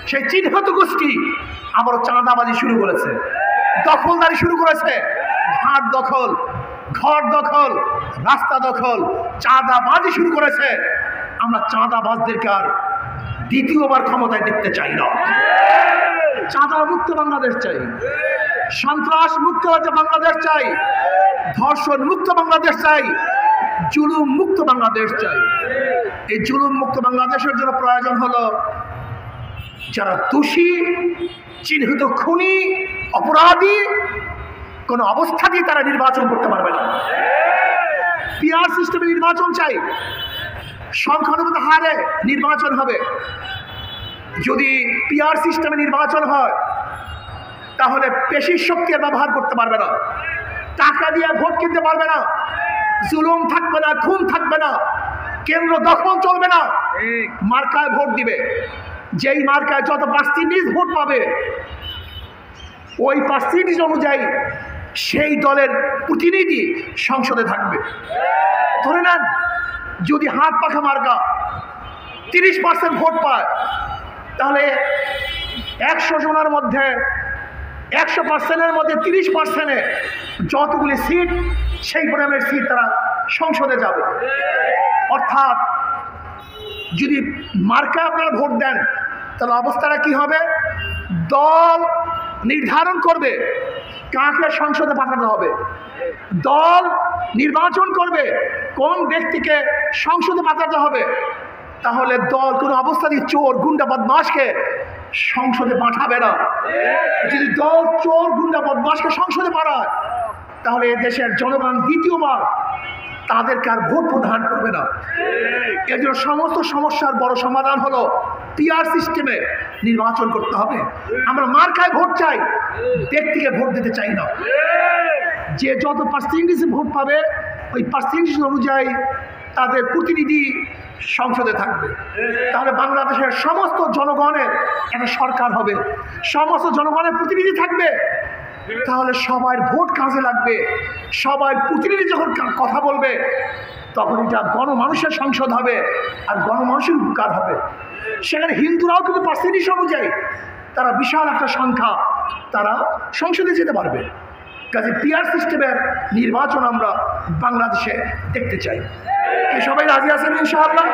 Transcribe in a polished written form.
সেই চিহ্নিত গোষ্ঠী আবারও চাঁদাবাজি শুরু করেছে, দখলদারি শুরু করেছে। ঘাট দখল, ঘর দখল, রাস্তা দখল, চাঁদাবাজি শুরু করেছে। আমরা চাঁদাবাজদেরকে আর দ্বিতীয়বার ক্ষমতায় দেখতে চাই না। চাঁদা মুক্ত বাংলাদেশ চাই, সন্ত্রাস মুক্ত বাংলাদেশ চাই, ধর্ষণ মুক্ত বাংলাদেশ চাই, জুলুম মুক্ত বাংলাদেশ চাই। এই জুলুম মুক্ত বাংলাদেশের জন্য প্রয়োজন হলো যারা দোষী, চিহ্নিত খুনি, অপরাধী, কোন অবস্থাতেই তারা নির্বাচন করতে পারবে না। পিআর সিস্টেমে নির্বাচন চাই, সংখ্যানুপাত হারে নির্বাচন হবে। যদি পিআর সিস্টেমে নির্বাচন হয় তাহলে পেশির শক্তি ব্যবহার করতে পারবে না, টাকা দিয়ে ভোট কিনতে পারবে না, জুলুম থাকবে না, খুন থাকবে না, কেন্দ্র দখল চলবে না। মার্কায় ভোট দিবে, যেই মার্কায় যত পার্সেন্টেজ ভোট পাবে ওই পার্সেন্টেজ অনুযায়ী সেই দলের প্রতিনিধি সংসদে থাকবে। ধরে নেন যদি হাত পাখা মার্কা 30% ভোট পায়, তাহলে 100 জনের মধ্যে 100%-এর মধ্যে 30%-এ যতগুলি সিট, সেই পরিমাণের সিট তারা সংসদে যাবে। অর্থাৎ যদি মার্কায় আপনারা ভোট দেন তাহলে অবস্থাটা কি হবে? দল নির্ধারণ করবে কাকে সংসদে পাঠানো হবে, দল নির্বাচন করবে কোন ব্যক্তিকে সংসদে পাঠাতে হবে। তাহলে দল কোনো অবস্থাতেই চোর, গুন্ডা, বদমাশকে সংসদে পাঠাবে না। যদি দল চোর, গুন্ডা, বদমাশকে সংসদে পাঠায় তাহলে এ দেশের জনগণ দ্বিতীয়বার তাদেরকে আর ভোট প্রদান করবে না। এর জন্য সমস্ত সমস্যার বড় সমাধান হলো পিআর সিস্টেমে নির্বাচন করতে হবে। আমরা মার্কায় ভোট চাই, ব্যক্তিকে ভোট দিতে চাই না। যে যত পার্সেন্টেজে ভোট পাবে ওই পার্সেন্টেজ অনুযায়ী তাদের প্রতিনিধি সংসদে থাকবে। তাহলে বাংলাদেশের সমস্ত জনগণের একটা সরকার হবে, সমস্ত জনগণের প্রতিনিধি থাকবে। তাহলে সবার ভোট কাজে লাগবে, সবার প্রতিনিধি যখন কথা বলবে তখন এটা গণমানুষের সংসদ হবে আর গণমানুষের উপকার হবে। সেখানে হিন্দুরাও কিন্তু পার্সেন্টেজ অনুযায়ী তারা বিশাল একটা সংখ্যা তারা সংসদে যেতে পারবে। কাজে পিআর সিস্টেমের নির্বাচন আমরা বাংলাদেশে দেখতে চাই। সবাই রাজি আছেন ইনশাআল্লাহ?